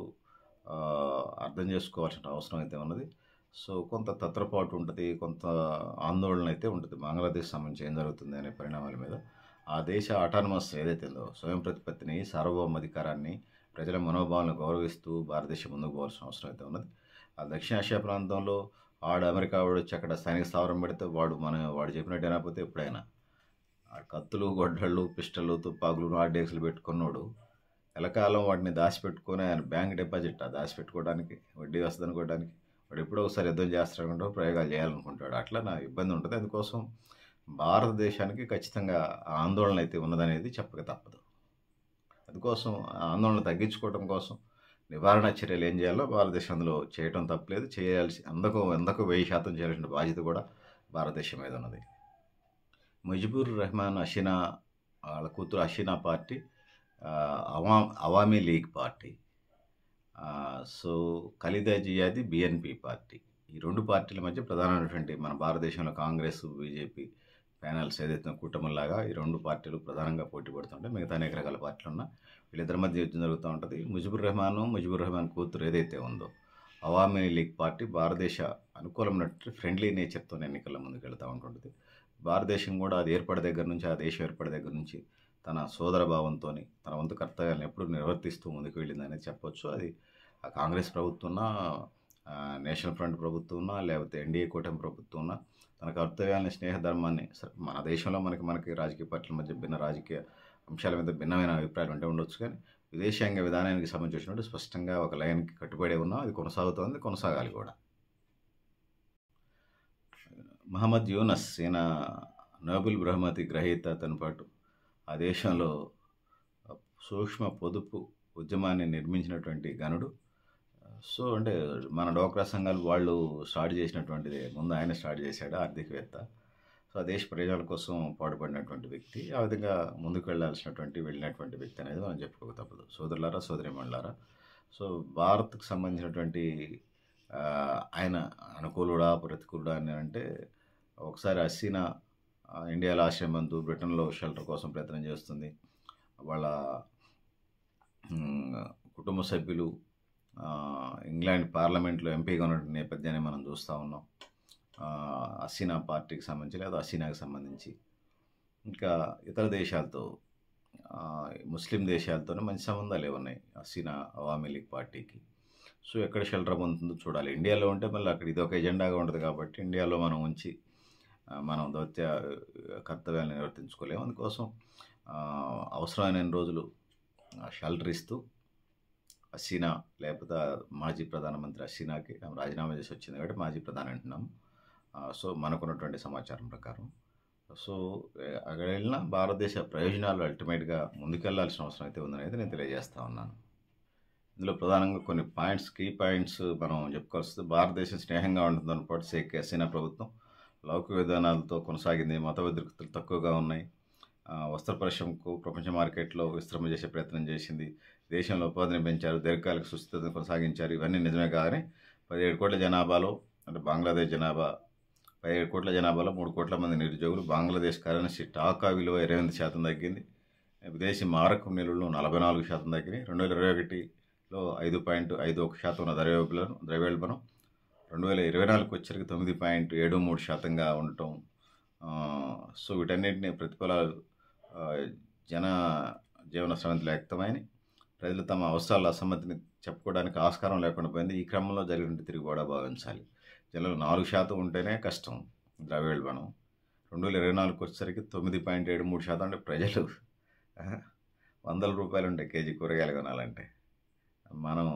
అర్థం చేసుకోవాల్సిన అవసరం అయితే ఉన్నది. సో కొంత తత్రపాటు ఉంటుంది, కొంత ఆందోళన అయితే ఉంటుంది బంగ్లాదేశ్ సంబంధించి ఏం జరుగుతుంది అనే పరిణామాల మీద. ఆ దేశ ఆటానమస్ ఏదైతే ఉందో, స్వయం ప్రతిపత్తిని, సార్వభౌమాధికారాన్ని, ప్రజల మనోభావాలను గౌరవిస్తూ భారతదేశం ముందుకు పోవాల్సిన అవసరం అయితే ఉన్నది. ఆ దక్షిణాసియా ప్రాంతంలో అమెరికా వాడు వచ్చి అక్కడ సైనిక స్థావరం పెడితే వాడు చెప్పినట్టు అయినపోతే ఎప్పుడైనా ఆ కత్తులు, గొడ్డళ్ళు, పిస్టళ్ళు, తుపాకులు, ఆర్డెక్స్లు పెట్టుకున్నాడు ఎలకాలం వాటిని దాచిపెట్టుకొని ఆయన బ్యాంక్ డిపాజిట్ దాచిపెట్టుకోవడానికి, వడ్డీ వస్తుంది అనుకోవడానికి, వాడు ఎప్పుడో ఒకసారి యుద్ధం చేస్తాడనుకుంటూ ప్రయోగాలు చేయాలనుకుంటాడు. అట్లా నా ఇబ్బంది ఉంటుంది. అందుకోసం భారతదేశానికి ఖచ్చితంగా ఆందోళన అయితే ఉన్నదనేది చెప్పక తప్పదు. అందుకోసం ఆందోళన తగ్గించుకోవడం కోసం నివారణ చర్యలు ఏం చేయాలో భారతదేశం అందులో చేయటం తప్పలేదు. ఎందుకు 1000% చేయాల్సిన బాధ్యత కూడా భారతదేశం మీద ఉన్నది. ముజిబుర్ రెహమాన్ హసీనా వాళ్ళ కూతురు Hasina party Awami league party, so Khaleda జియాది బిఎన్పి పార్టీ. ఈ రెండు పార్టీల మధ్య ప్రధానమైనటువంటి మన భారతదేశంలో కాంగ్రెస్, బీజేపీ ప్యానల్స్ ఏదైతే కూటమిలాగా ఈ రెండు పార్టీలు ప్రధానంగా పోటీ పడుతుంటాయి. మిగతా అనేక రకాల పార్టీలు ఉన్నా వీళ్ళిద్దరి మధ్య యుద్ధం జరుగుతూ ఉంటుంది. ముజిబుర్ రెహమాన్ కూతురు ఏదైతే ఉందో అవామీ లీగ్ పార్టీ భారతదేశ అనుకూలమైనటువంటి ఫ్రెండ్లీ నేచర్తో ఎన్నికల ముందుకు వెళ్తూ ఉంటుంటుంది. భారతదేశం కూడా అది ఏర్పడే దగ్గర నుంచి, ఆ దేశం ఏర్పడే దగ్గర నుంచి తన సోదర భావంతో తన వంతు కర్తవ్యాలను ఎప్పుడు నిర్వర్తిస్తూ ముందుకు వెళ్ళిందనేది చెప్పొచ్చు. అది కాంగ్రెస్ ప్రభుత్వం ఉన్నా, నేషనల్ ఫ్రంట్ ప్రభుత్వం ఉన్నా, లేకపోతే ఎన్డీఏ కూటమి ప్రభుత్వం ఉన్నా, తన కర్తవ్యాలని, స్నేహధర్మాన్ని, మన దేశంలో మనకి రాజకీయ పార్టీల మధ్య భిన్న రాజకీయ అంశాల మీద భిన్నమైన అభిప్రాయాలు ఉంటే ఉండొచ్చు, కానీ విదేశాంగ విధానానికి సంబంధించినట్టు స్పష్టంగా ఒక లైన్కి కట్టుబడి ఉన్నాం. అది కొనసాగాలి కూడా. మహమ్మద్ యూనస్, ఈయన నోబెల్ బహుమతి గ్రహీతతో పాటు ఆ దేశంలో సూక్ష్మ పొదుపు ఉద్యమాన్ని నిర్మించినటువంటి గనుడు. సో అంటే మన డోక్రా సంఘాలు వాళ్ళు స్టార్ట్ చేసినటువంటిది ముందు ఆయన స్టార్ట్ చేశాడు, ఆర్థికవేత్త. సో ఆ దేశ ప్రయోజనాల కోసం పాటుపడినటువంటి వ్యక్తి, ఆ విధంగా ముందుకు వెళ్ళినటువంటి వ్యక్తి అనేది మనం చెప్పుకోక తప్పదు. సోదరులారా, సోదరిమణులారా, సో భారత్కు సంబంధించినటువంటి ఆయన అనుకూలుడా ప్రతికూలుడా అని అంటే, ఒకసారి హసీనా ఇండియాలో ఆశ్రయం బంధు, బ్రిటన్లో షెల్టర్ కోసం ప్రయత్నం చేస్తుంది. వాళ్ళ కుటుంబ సభ్యులు ఇంగ్లాండ్ పార్లమెంట్లో ఎంపీగా ఉన్న నేపథ్యాన్ని మనం చూస్తూ ఉన్నాం. హసీనా పార్టీకి సంబంధించి లేదా హసీనాకి సంబంధించి ఇంకా ఇతర దేశాలతో, ముస్లిం దేశాలతోనే మంచి సంబంధాలు ఉన్నాయి హసీనా అవామీ లీగ్ పార్టీకి. సో ఎక్కడ షెల్టర్ పొందుతుందో చూడాలి. ఇండియాలో ఉంటే మళ్ళీ అక్కడ ఇది ఒక ఎజెండాగా ఉంటుంది కాబట్టి ఇండియాలో మనం ఉంచి మనం దౌత్య కర్తవ్యాలను నిర్వర్తించుకోలేము. అందుకోసం అవసరమైన రోజులు షెల్టర్ ఇస్తూ హసీనా, లేకపోతే మాజీ ప్రధానమంత్రి హసీనాకి రాజీనామా చేసి వచ్చింది కాబట్టి మాజీ ప్రధాని అంటున్నాము. సో మనకున్నటువంటి సమాచారం ప్రకారం సో అక్కడ వెళ్ళినా భారతదేశ ప్రయోజనాలు అల్టిమేట్గా ముందుకెళ్లాల్సిన అవసరం అయితే ఉందనేది నేను తెలియజేస్తా ఉన్నాను. ఇందులో ప్రధానంగా కొన్ని కీ పాయింట్స్ మనం చెప్పుకోవాల్సింది. భారతదేశం స్నేహంగా ఉంటుందని పాటు షేక్ హసీనా ప్రభుత్వం లౌకిక విధానాలతో కొనసాగింది. మత వ్యతిరేకతలు తక్కువగా ఉన్నాయి. వస్త్ర పరిశ్రమకు ప్రపంచ మార్కెట్లో విస్తరణ చేసే ప్రయత్నం చేసింది. దేశంలో ఉపాధిని పెంచారు, దీర్ఘకాలిక సుస్థితిని కొనసాగించారు. ఇవన్నీ నిజమే కానీ 17 కోట్ల జనాభాలో, అంటే బంగ్లాదేశ్ జనాభా 17 కోట్ల జనాభాలో 3 కోట్ల మంది నిరుద్యోగులు. బంగ్లాదేశ్ కరెన్సీ టాకా విలువ 28% తగ్గింది. విదేశీ మారకపు నిల్వలు 44% తగ్గినాయి. 2021లో 5.51% ఉన్న ద్రవ్యోల్బణం 2024కి వచ్చరికి 9.73%గా ఉండటం. సో వీటన్నిటిని ప్రతిఫలాలు జన జీవన శ్రమంతిలో వ్యక్తమైనవి. ప్రజలు తమ అవసరాల అసమ్మతిని చెప్పుకోవడానికి ఆస్కారం లేకుండా పోయింది. ఈ క్రమంలో జరిగినట్టు తిరుగుబాటుగా భావించాలి. జనాలు 4% ఉంటేనే కష్టం ద్రవ్యోల్బణం. 2024కి వచ్చేసరికి 9.73%. అంటే ప్రజలు ₹100 ఉంటాయి కేజీ కూరగాయలు కొనాలంటే. మనం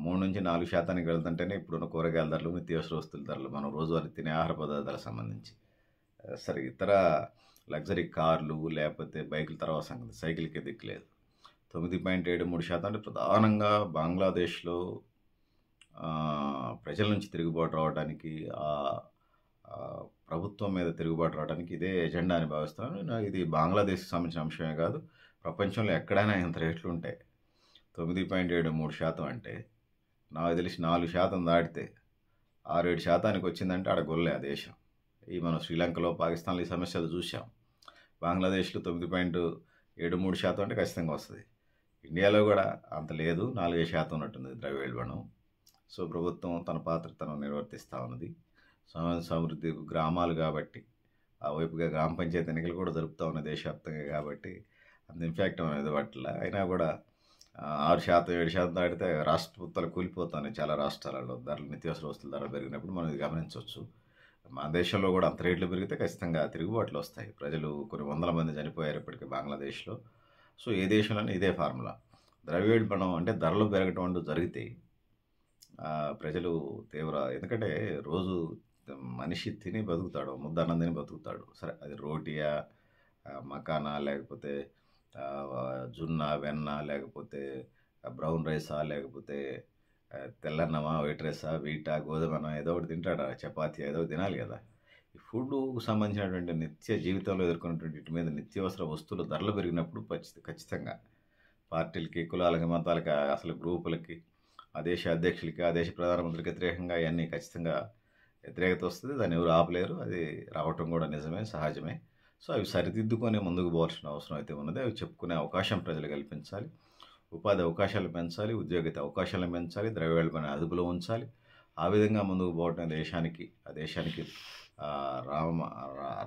3-4% వెళ్తుంటేనే ఇప్పుడున్న కూరగాయల ధరలు, నిత్యావసర వస్తువుల ధరలు, మనం రోజువారీ తినే ఆహార పదార్థాలకు సంబంధించి. సరే ఇతర లగ్జరీ కార్లు లేకపోతే బైకుల తర్వాత సంగతి, సైకిల్కి దిక్కులేదు. 9.73% అంటే ప్రధానంగా బంగ్లాదేశ్లో ప్రజల నుంచి తిరుగుబాటు రావడానికి, ప్రభుత్వం మీద తిరుగుబాటు రావడానికి ఇదే ఎజెండా అని భావిస్తున్నాను. ఇది బంగ్లాదేశ్కి సంబంధించిన అంశమే కాదు, ప్రపంచంలో ఎక్కడైనా ఇంత రేట్లు ఉంటాయి. 9.73% అంటే నాకు తెలిసి 4% దాటితే 6-7% వచ్చిందంటే ఆడ గొల్లే ఆ దేశం. ఈ మనం శ్రీలంకలో, పాకిస్తాన్లో ఈ సమస్యలు చూసాం. బంగ్లాదేశ్లో 9.73% అంటే ఖచ్చితంగా వస్తుంది. ఇండియాలో కూడా అంత లేదు, 4% ఉన్నట్టుంది ద్రవ్యోల్బణం. సో ప్రభుత్వం తన పాత్ర తను నిర్వర్తిస్తూ ఉన్నది. సమృద్ధి గ్రామాలు కాబట్టి, ఆ వైపుగా గ్రామ పంచాయతీ ఎన్నికలు కూడా జరుపుతూ ఉన్నాయి దేశవ్యాప్తంగా కాబట్టి అంత ఇంపాక్ట్ అనేది పట్ల. అయినా కూడా 6%-7% దాటితే రాష్ట్ర ప్రభుత్వాలు కూలిపోతున్నాయి. చాలా రాష్ట్రాలలో ధరలు, నిత్యావసర వస్తువుల ధరలు పెరిగినప్పుడు మనం ఇది గమనించవచ్చు. మన దేశంలో కూడా అంత రేట్లు పెరిగితే ఖచ్చితంగా తిరుగుబాట్లు వస్తాయి. ప్రజలు కొన్ని వందల మంది చనిపోయారు ఇప్పటికీ బంగ్లాదేశ్లో. సో ఏ దేశంలోనే ఇదే ఫార్ములా. ద్రవ్యోల్బణం అంటే ధరలు పెరగటం అంటూ జరిగితే ప్రజలు ఎందుకంటే రోజు మనిషి తిని బతుకుతాడు, ముద్ద అన్నం తిని బతుకుతాడు. సరే అది రోటియా, మకానా, లేకపోతే జున్న, వెన్న, లేకపోతే బ్రౌన్ రైసా, లేకపోతే తెల్లన్నమా, వైట్ రైసా, వీటా, గోధుమనా, ఏదో ఒకటి తింటాడా, చపాతీ ఏదో తినాలి కదా. ఈ ఫుడ్కు సంబంధించినటువంటి నిత్య జీవితంలో ఎదుర్కొన్నటువంటి వీటి మీద నిత్యావసర వస్తువులు ధరలు పెరిగినప్పుడు ఖచ్చితంగా పార్టీలకి, కులాలకి, మతాలకి, అసలు గ్రూపులకి, ఆ దేశ అధ్యక్షులకి, ఆ దేశ ప్రధానమంత్రికి వ్యతిరేకంగా అవన్నీ ఖచ్చితంగా వ్యతిరేకత వస్తుంది. దాన్ని ఎవరు ఆపలేరు. అది రావటం కూడా నిజమే, సహజమే. సో అవి సరిదిద్దుకొని ముందుకు పోవాల్సిన అవసరం అయితే ఉన్నది. అవి చెప్పుకునే అవకాశం ప్రజలు కల్పించాలి. ఉపాధి అవకాశాలు పెంచాలి, ఉద్యోగిత అవకాశాలను పెంచాలి, ద్రవ్యోల్బణాన్ని అదుపులో ఉంచాలి. ఆ విధంగా ముందుకు పోవటం ఆ దేశానికి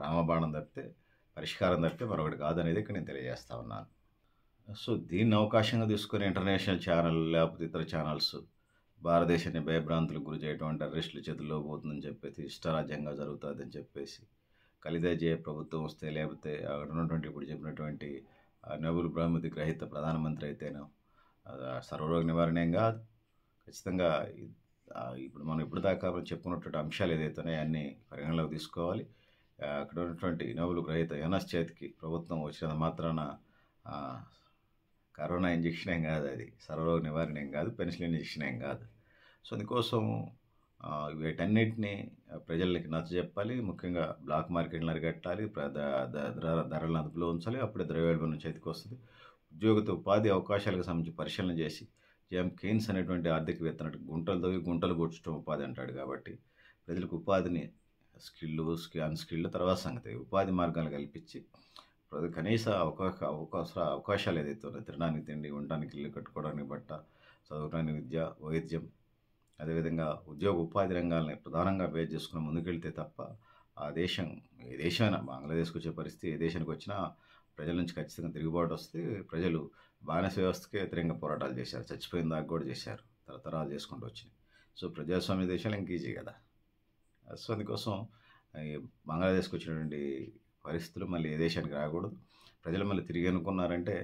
రామబాణం తప్పితే, పరిష్కారం తప్పితే మరొకటి కాదనేది ఇక్కడ నేను తెలియజేస్తా ఉన్నాను. సో దీన్ని అవకాశంగా తీసుకొని ఇంటర్నేషనల్ ఛానల్ లేకపోతే ఇతర ఛానల్స్ భారతదేశాన్ని భయభ్రాంతులకు గురి చేయడం, టెర్రరిస్టుల చేతుల్లో పోతుందని చెప్పేసి, ఇష్టరాజ్యంగా జరుగుతుందని చెప్పేసి, కలిదేజే ప్రభుత్వం వస్తే, లేకపోతే అక్కడ ఉన్నటువంటి ఇప్పుడు చెప్పినటువంటి నోబెల్ బహుమతి గ్రహీత ప్రధానమంత్రి అయితేనో సర్వరోగ నివారణ ఏం కాదు. ఖచ్చితంగా ఇప్పుడు మనం దాకా చెప్పుకున్నటువంటి అంశాలు ఏదైతున్నాయో అన్నీ పరిగణలోకి తీసుకోవాలి. అక్కడ ఉన్నటువంటి నోబెల్ గ్రహీత యోనాస్ చేతికి ప్రభుత్వం వచ్చినంత మాత్రాన కరోనా ఇంజక్షన్ ఏం కాదు, అది సర్వరోగ నివారణ ఏం కాదు, పెన్సిలిన్ ఇంజక్షన్ ఏం కాదు. సో అందుకోసం వీటన్నిటిని ప్రజలకి నచ్చజెప్పాలి. ముఖ్యంగా బ్లాక్ మార్కెట్లను అరికట్టాలి, ధరలను అదుపులో ఉంచాలి. అప్పుడే ద్రవ్యోల్బణం చేతికి వస్తుంది. ఉద్యోగిత ఉపాధి అవకాశాలకు సంబంధించి పరిశీలన చేసి, కేయిన్స్ అనేటువంటి ఆర్థికవేత్త గుంటలు తవ్వి గుంటలు కూర్చడం ఉపాధి అంటాడు. కాబట్టి ప్రజలకు ఉపాధిని అన్స్కిల్డ్ తర్వాత సంగతి, ఉపాధి మార్గాలు కల్పించి కనీస అవకాశాలు ఏదైతే ఉన్నాయో, తినడానికి తిండి, ఉండడానికి ఇల్లు, కట్టుకోవడానికి బట్ట, చదువుకోవడానికి విద్య, వైద్యం, అదేవిధంగా ఉద్యోగ ఉపాధి రంగాలని ప్రధానంగా బేస్ చేసుకుని ముందుకెళ్తే తప్ప ఆ దేశం, ఏ దేశమైనా, బంగ్లాదేశ్కి వచ్చే పరిస్థితి ఏ దేశానికి వచ్చినా ప్రజల నుంచి ఖచ్చితంగా తిరుగుబాటు వస్తే. ప్రజలు బానిస వ్యవస్థకే వ్యతిరేకంగా పోరాటాలు చేశారు, చచ్చిపోయిన దాకా కూడా చేశారు, తరతరాలు చేసుకుంటూ వచ్చినాయి. సో ప్రజాస్వామ్య దేశాలు ఇంక ఈజీ కదా. సో అందుకోసం బంగ్లాదేశ్కి వచ్చినటువంటి పరిస్థితులు మళ్ళీ ఏ దేశానికి రాకూడదు. ప్రజలు మళ్ళీ తిరిగి అనుకున్నారంటే,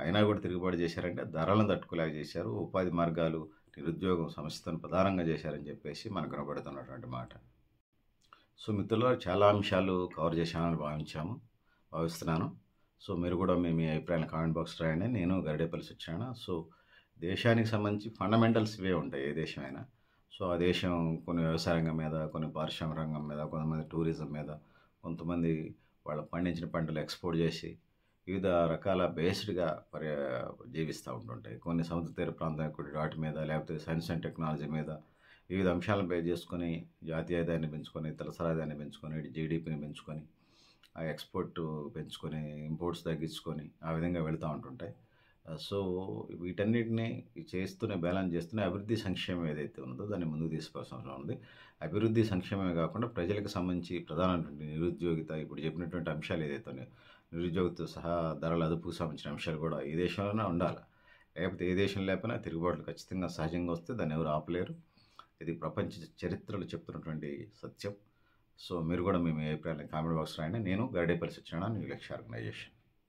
అయినా కూడా తిరుగుబాటు చేశారంటే ధరలను తట్టుకోలేక చేశారు. ఉపాధి మార్గాలు, నిరుద్యోగం సమస్యను ప్రధానంగా చేశారని చెప్పేసి మనకు కనబడుతున్నటువంటి మాట. సో మిత్రులారా, చాలా అంశాలు కవర్ చేశానని భావిస్తున్నాను. సో మీరు కూడా మీ అభిప్రాయాన్ని కామెంట్ బాక్స్ రాయండి. నేను గరిడేపల్లి సత్యనారాయణ. సో దేశానికి సంబంధించి ఫండమెంటల్స్ ఇవే ఉంటాయి ఏ దేశమైనా. సో ఆ దేశం కొన్ని వ్యవసాయ రంగం మీద, కొన్ని పారిశ్రామిక రంగం మీద, కొంతమంది టూరిజం మీద, కొంతమంది వాళ్ళ పండించిన పంటలు ఎక్స్పోర్ట్ చేసి వివిధ రకాల బేస్డ్గా జీవిస్తూ ఉంటుంటాయి. కొన్ని సముద్ర తీర ప్రాంతం వాటి మీద, లేకపోతే సైన్స్ అండ్ టెక్నాలజీ మీద, వివిధ అంశాలను బేస్ చేసుకొని జాతీయ ఆదాయాన్ని పెంచుకొని, తలసరి ఆదాయాన్ని పెంచుకొని, జీడిపిని పెంచుకొని ఆ ఎక్స్‌పోర్ట్ పెంచుకొని, ఇంపోర్ట్స్ తగ్గించుకొని ఆ విధంగా వెళ్తా ఉంటుంటాయి. సో, వీటన్నిటిని చేస్తూనే బ్యాలెన్స్ చేస్తూనే అభివృద్ధి, సంక్షేమం ఏదైతే ఉందో దాన్ని ముందుకు తీసుకోవాల్సిన అవసరం ఉంది. అభివృద్ధి, సంక్షేమమే కాకుండా ప్రజలకు సంబంధించి ప్రధానమైనటువంటి నిరుద్యోగిత, ఇప్పుడు చెప్పినటువంటి అంశాలు ఏదైతే ఉన్నాయో, నిరుద్యోగిత సహా ధరల అదుపుకు సంబంధించిన అంశాలు కూడా ఏ దేశంలోనే ఉండాలి. లేకపోతే ఏ దేశం లేకపోయినా తిరుగుబాట్లు ఖచ్చితంగా సహజంగా వస్తే దాన్ని ఎవరు ఆపలేరు. ఇది ప్రపంచ చరిత్రలో చెప్తున్నటువంటి సత్యం. సో, మీరు కూడా మీ అభిప్రాయాన్ని కామెంట్ బాక్స్ రాయండి. నేను గరిడేపల్లి సత్యనారాయణ, న్యూ లక్ష్య ఆర్గనైజేషన్.